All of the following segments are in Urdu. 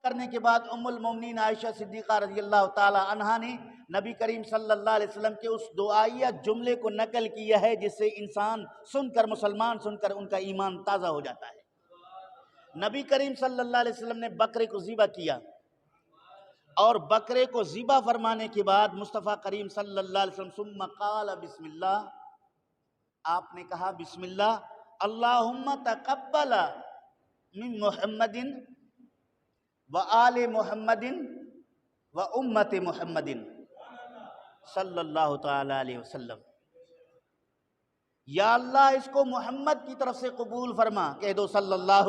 کرنے کے بعد ام المومنین عائشہ صدیقہ رضی اللہ تعالی عنہا نے نبی کریم صلی اللہ علیہ وسلم کے اس دعائیہ جملے کو نقل کیا ہے، جس سے انسان سن کر، مسلمان سن کر ان کا ایمان تازہ ہو جاتا ہے۔ نبی کریم صلی اللہ علیہ وسلم نے بکرے کو ذبح کیا، اور بکرے کو ذبح فرمانے کے بعد مصطفیٰ کریم صلی اللہ علیہ وسلم ثم قال بسم اللہ، آپ نے کہا بسم اللہ، اللہم تقبل من محمد و آل محمد و امت محمد صلی اللہ تعالی علیہ وسلم۔ یا اللہ اس کو محمد کی طرف سے قبول فرما، کہہ دو صلی اللہ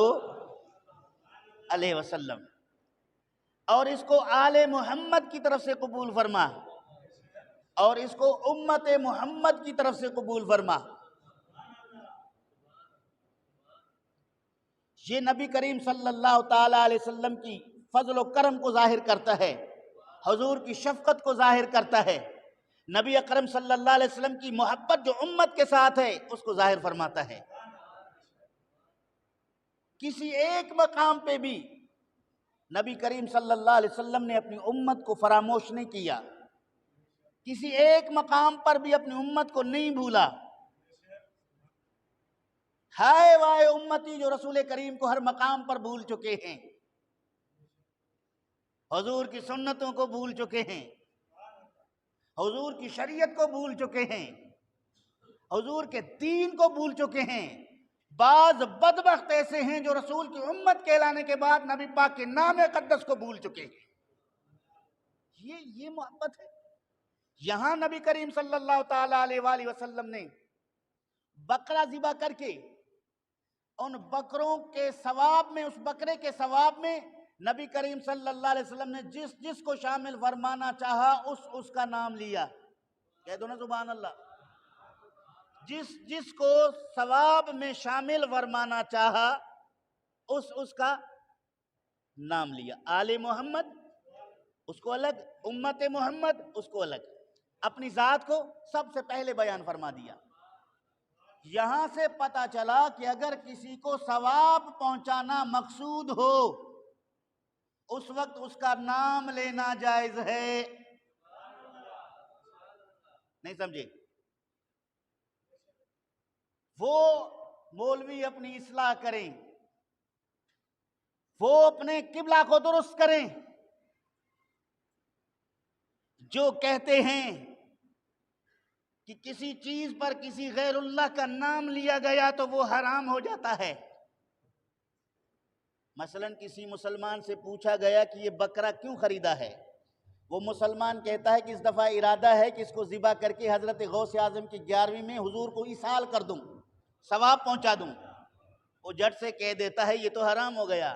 علیہ وسلم، اور اس کو آل محمد کی طرف سے قبول فرما، اور اس کو امت محمد کی طرف سے قبول فرما۔ یہ نبی کریم صلی اللہ تعالی علیہ وسلم کی فضل و کرم کو ظاہر کرتا ہے، حضور کی شفقت کو ظاہر کرتا ہے، نبی اکرم صلی اللہ علیہ وسلم کی محبت جو امت کے ساتھ ہے اس کو ظاہر فرماتا ہے۔ کسی ایک مقام پہ بھی نبی کریم صلی اللہ علیہ وسلم نے اپنی امت کو فراموش نہیں کیا، کسی ایک مقام پر بھی اپنی امت کو نہیں بھولا۔ ہائے وائے امتی جو رسول کریم کو ہر مقام پر بھول چکے ہیں، حضور کی سنتوں کو بھول چکے ہیں، حضور کی شریعت کو بھول چکے ہیں، حضور کے دین کو بھول چکے ہیں۔ بعض بدبخت ایسے ہیں جو رسول کی امت کہلانے کے بعد نبی پاک کے نام اقدس کو بھول چکے ہیں۔ یہ محبت ہے۔ یہاں نبی کریم صلی اللہ تعالی علیہ وآلہ وسلم نے بکرا ذبح کر کے ان بکروں کے ثواب میں، اس بکرے کے ثواب میں نبی کریم صلی اللہ علیہ وسلم نے جس جس کو شامل فرمانا چاہا اس کا نام لیا۔ کہہ دو نا سبحان اللہ۔ جس جس کو ثواب میں شامل فرمانا چاہا اس کا نام لیا۔ آل محمد اس کو الگ، امت محمد اس کو الگ، اپنی ذات کو سب سے پہلے بیان فرما دیا۔ یہاں سے پتہ چلا کہ اگر کسی کو ثواب پہنچانا مقصود ہو اس وقت اس کا نام لینا جائز ہے۔ نہیں سمجھے؟ وہ مولوی اپنی اصلاح کریں، وہ اپنے قبلہ کو درست کریں، جو کہتے ہیں کہ کسی چیز پر کسی غیر اللہ کا نام لیا گیا تو وہ حرام ہو جاتا ہے۔ مثلا کسی مسلمان سے پوچھا گیا کہ یہ بکرا کیوں خریدا ہے؟ وہ مسلمان کہتا ہے کہ اس دفعہ ارادہ ہے کہ اس کو ذبح کر کے حضرت غوث اعظم کی 11ویں میں حضور کو ایصال کر دوں، ثواب پہنچا دوں۔ وہ جھٹ سے کہہ دیتا ہے یہ تو حرام ہو گیا،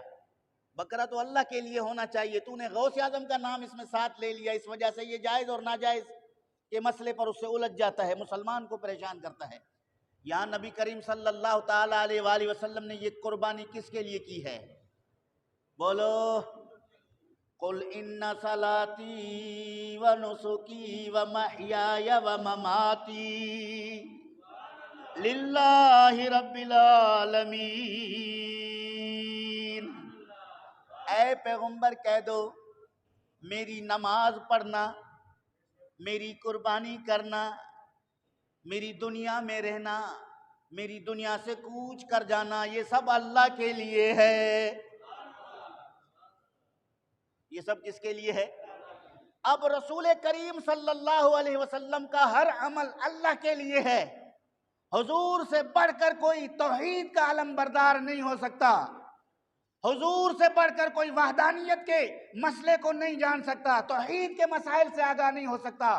بکرا تو اللہ کے لیے ہونا چاہیے، تو نے غوث اعظم کا نام اس میں ساتھ لے لیا، اس وجہ سے یہ جائز اور ناجائز کے مسئلے پر اس سے الجھ جاتا ہے، مسلمان کو پریشان کرتا ہے۔ یہاں نبی کریم صلی اللہ تعالی علیہ وآلہ وسلم نے یہ قربانی کس کے لیے کی ہے؟ بولو، قل ان صلاتی و نسکی و محیای و مماتی للہ رب العالمین۔ اے پیغمبر کہہ دو میری نماز پڑھنا، میری قربانی کرنا، میری دنیا میں رہنا، میری دنیا سے کوچ کر جانا، یہ سب اللہ کے لیے ہے۔ یہ سب کس کے لیے ہے؟ اب رسول کریم صلی اللہ علیہ وسلم کا ہر عمل اللہ کے لیے ہے۔ حضور سے بڑھ کر کوئی توحید کا علم بردار نہیں ہو سکتا، حضور سے بڑھ کر کوئی وحدانیت کے مسئلے کو نہیں جان سکتا، توحید کے مسائل سے آگاہ نہیں ہو سکتا۔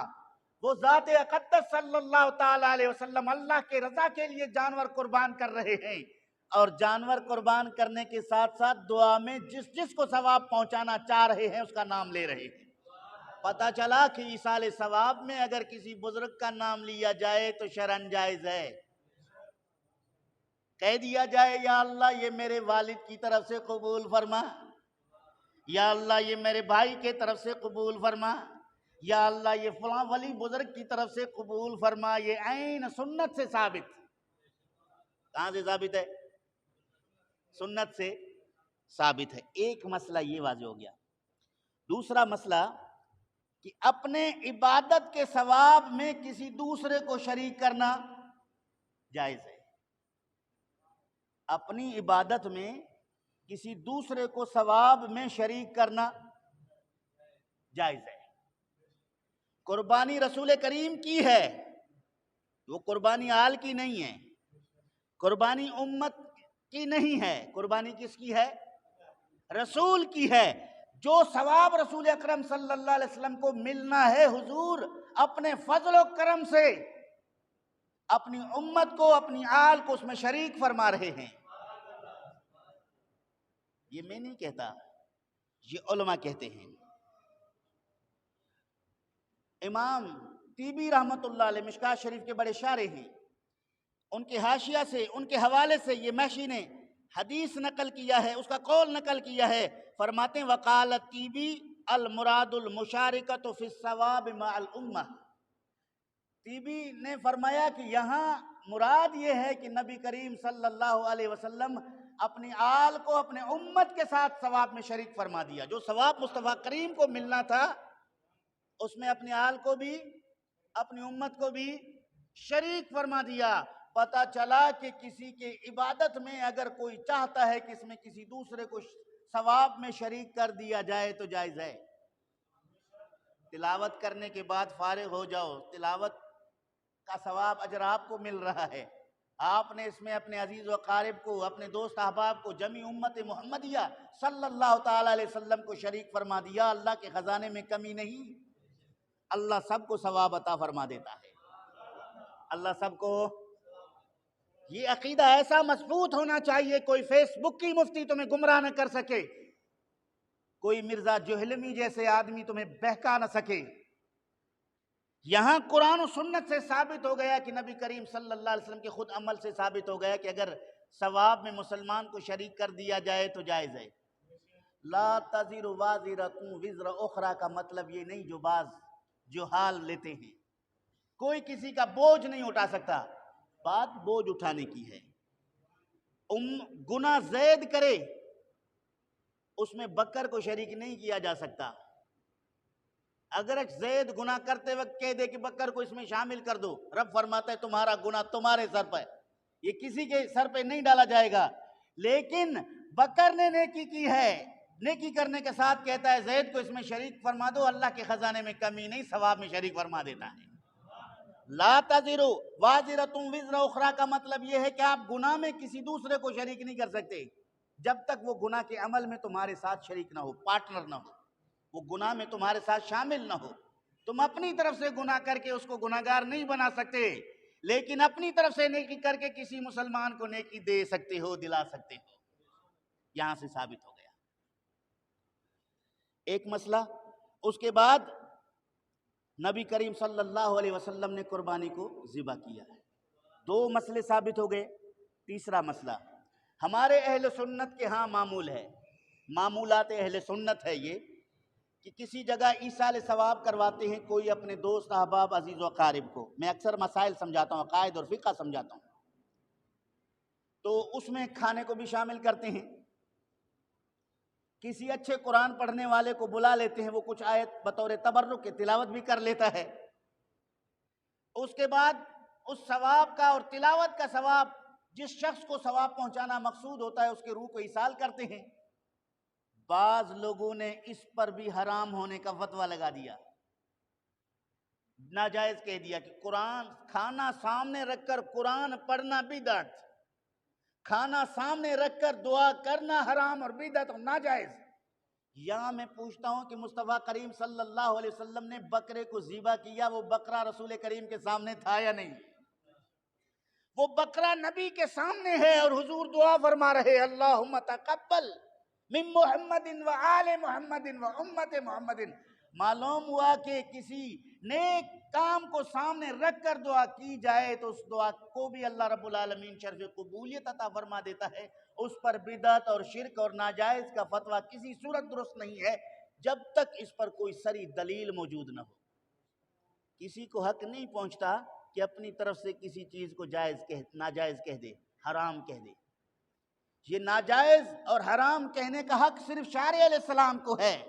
وہ ذات اقدس صلی اللہ تعالی علیہ وسلم اللہ کے رضا کے لیے جانور قربان کر رہے ہیں، اور جانور قربان کرنے کے ساتھ ساتھ دعا میں جس جس کو ثواب پہنچانا چاہ رہے ہیں اس کا نام لے رہے ہیں۔ پتہ چلا کہ ایصال ثواب میں اگر کسی بزرگ کا نام لیا جائے تو شرعاً جائز ہے۔ کہہ دیا جائے یا اللہ یہ میرے والد کی طرف سے قبول فرما، یا اللہ یہ میرے بھائی کے طرف سے قبول فرما، یا اللہ یہ فلاں ولی بزرگ کی طرف سے قبول فرما، یہ عین سنت سے ثابت۔ کہاں سے ثابت ہے؟ سنت سے۔ ثابت ہے۔ ایک مسئلہ یہ واضح ہو گیا۔ دوسرا مسئلہ کہ اپنے عبادت کے ثواب میں کسی دوسرے کو شریک کرنا جائز ہے۔ اپنی عبادت میں کسی دوسرے کو ثواب میں شریک کرنا جائز ہے۔ قربانی رسول کریم کی ہے، وہ قربانی آل کی نہیں ہے، قربانی امت کی نہیں ہے، قربانی کس کی ہے؟ رسول کی ہے۔ جو ثواب رسول اکرم صلی اللہ علیہ وسلم کو ملنا ہے، حضور اپنے فضل و کرم سے اپنی امت کو، اپنی آل کو اس میں شریک فرما رہے ہیں۔ یہ میں نہیں کہتا، یہ علماء کہتے ہیں۔ امام طیبی رحمت اللہ علیہ مشکوٰۃ شریف کے بڑے شارح ہیں، ان کے حاشیہ سے، ان کے حوالے سے یہ محشی نے حدیث نقل کیا ہے، اس کا قول نقل کیا ہے۔ فرماتے ہیں وقال الطیبی المراد المشارکۃ فی الثواب مع الامہ۔ طیبی نے فرمایا کہ یہاں مراد یہ ہے کہ نبی کریم صلی اللہ علیہ وسلم اپنی آل کو اپنے امت کے ساتھ ثواب میں شریک فرما دیا۔ جو ثواب مصطفیٰ کریم کو ملنا تھا، اس میں اپنی آل کو بھی، اپنی امت کو بھی شریک فرما دیا۔ پتہ چلا کہ کسی کے عبادت میں اگر کوئی چاہتا ہے کہ اس میں کسی دوسرے کو ثواب میں شریک کر دیا جائے تو جائز ہے۔ تلاوت کرنے کے بعد فارغ ہو جاؤ، تلاوت کا ثواب اجر آپ کو مل رہا ہے، آپ نے اس میں اپنے عزیز و قارب کو، اپنے دوست احباب کو، جمی امت محمدیہ صلی اللہ تعالی علیہ وسلم کو شریک فرما دیا۔ اللہ کے خزانے میں کمی نہیں، اللہ سب کو ثواب عطا فرما دیتا ہے، اللہ سب کو۔ یہ عقیدہ ایسا مضبوط ہونا چاہیے، کوئی فیس بک کی مفتی تمہیں گمراہ نہ کر سکے، کوئی مرزا جہلمی جیسے آدمی تمہیں بہکا نہ سکے۔ یہاں قرآن و سنت سے ثابت ہو گیا کہ نبی کریم صلی اللہ علیہ وسلم کے خود عمل سے ثابت ہو گیا کہ اگر ثواب میں مسلمان کو شریک کر دیا جائے تو جائز ہے۔ لا تزر وازرۃ وزر اخرى کا مطلب یہ نہیں جو بعض جہال لیتے ہیں، کوئی کسی کا بوجھ نہیں اٹھا سکتا، بات بوجھ اٹھانے کی ہے۔ گناہ زید کرے اس میں بکر کو شریک نہیں کیا جا سکتا۔ اگر زید گناہ کرتے وقت کہہ دے کہ بکر کو اس میں شامل کر دو، رب فرماتا ہے تمہارا گناہ تمہارے سر پر، یہ کسی کے سر پہ نہیں ڈالا جائے گا۔ لیکن بکر نے نیکی کی ہے، نیکی کرنے کے ساتھ کہتا ہے زید کو اس میں شریک فرما دو، اللہ کے خزانے میں کمی نہیں، ثواب میں شریک فرما دیتا ہے۔ لا تزر وازرۃ وزر اخرى کا مطلب یہ ہے کہ آپ گناہ میں کسی دوسرے کو شریک نہیں کر سکتے جب تک وہ گناہ کے عمل میں تمہارے ساتھ شریک نہ ہو، پارٹنر نہ ہو، وہ گناہ میں تمہارے ساتھ شامل نہ ہو۔ تم اپنی طرف سے گناہ کر کے اس کو گناہگار نہیں بنا سکتے، لیکن اپنی طرف سے نیکی کر کے کسی مسلمان کو نیکی دے سکتے ہو، دلا سکتے ہو۔ یہاں سے ثابت ہو گیا ایک مسئلہ۔ اس کے بعد نبی کریم صلی اللہ علیہ وسلم نے قربانی کو ذبح کیا ہے، دو مسئلے ثابت ہو گئے۔ تیسرا مسئلہ ہمارے اہل سنت کے ہاں معمول ہے، معمولات اہل سنت ہے یہ کہ کسی جگہ ایصال ثواب کرواتے ہیں کوئی اپنے دوست احباب عزیز و اقارب کو۔ میں اکثر مسائل سمجھاتا ہوں، عقائد اور فقہ سمجھاتا ہوں، تو اس میں کھانے کو بھی شامل کرتے ہیں۔ کسی اچھے قرآن پڑھنے والے کو بلا لیتے ہیں، وہ کچھ آیت بطور تبرک کے تلاوت بھی کر لیتا ہے۔ اس کے بعد اس ثواب کا اور تلاوت کا ثواب جس شخص کو ثواب پہنچانا مقصود ہوتا ہے اس کے روح کو ایصال کرتے ہیں۔ بعض لوگوں نے اس پر بھی حرام ہونے کا فتویٰ لگا دیا، ناجائز کہہ دیا کہ قرآن کھانا سامنے رکھ کر قرآن پڑھنا بدعت، کھانا سامنے رکھ کر دعا کرنا حرام اور بدعت اور ناجائز۔ یہاں میں پوچھتا ہوں کہ مصطفیٰ کریم صلی اللہ علیہ وسلم نے بکرے کو ذبح کیا، وہ بکرا رسول کریم کے سامنے تھا یا نہیں؟ وہ بکرا نبی کے سامنے ہے اور حضور دعا فرما رہے اللہم تقبل من محمد و آل محمد و امت محمد۔ معلوم ہوا کہ کسی نیک کام کو سامنے رکھ کر دعا کی جائے تو اس دعا کو بھی اللہ رب العالمین شرف قبولیت عطا فرما دیتا ہے۔ اس پر بدعت اور شرک اور ناجائز کا فتویٰ کسی صورت درست نہیں ہے جب تک اس پر کوئی صریح دلیل موجود نہ ہو۔ کسی کو حق نہیں پہنچتا کہ اپنی طرف سے کسی چیز کو ناجائز کہہ دے، حرام کہہ دے۔ یہ ناجائز اور حرام کہنے کا حق صرف شارع علیہ السلام کو ہے۔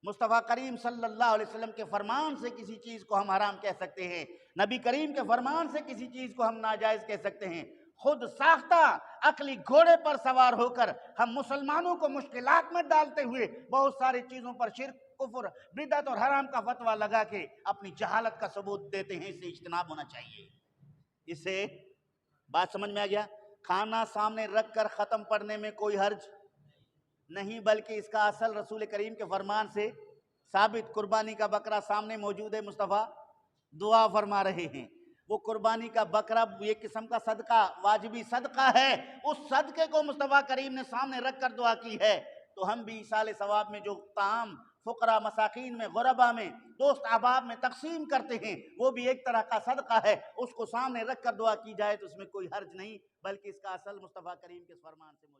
مصطفیٰ کریم صلی اللہ علیہ وسلم کے فرمان سے کسی چیز کو ہم حرام کہہ سکتے ہیں، نبی کریم کے فرمان سے کسی چیز کو ہم ناجائز کہہ سکتے ہیں۔ خود ساختہ عقلی گھوڑے پر سوار ہو کر ہم مسلمانوں کو مشکلات میں ڈالتے ہوئے بہت ساری چیزوں پر شرک، کفر، بدعت اور حرام کا فتویٰ لگا کے اپنی جہالت کا ثبوت دیتے ہیں۔ اس سے اجتناب ہونا چاہیے۔ اس سے بات سمجھ میں آ گیا؟ کھانا سامنے رکھ کر ختم پڑھنے میں کوئی حرج نہیں، بلکہ اس کا اصل رسول کریم کے فرمان سے ثابت۔ قربانی کا بکرا سامنے موجود ہے، مصطفیٰ دعا فرما رہے ہیں۔ وہ قربانی کا بکرا یہ قسم کا صدقہ، واجبی صدقہ ہے، اس صدقے کو مصطفیٰ کریم نے سامنے رکھ کر دعا کی ہے۔ تو ہم بھی ایصال ثواب میں جو طعام فقراء، مساکین میں، غربا میں، دوست احباب میں تقسیم کرتے ہیں، وہ بھی ایک طرح کا صدقہ ہے۔ اس کو سامنے رکھ کر دعا کی جائے تو اس میں کوئی حرج نہیں، بلکہ اس کا اصل مصطفیٰ کریم کے فرمان سے موجود ہے۔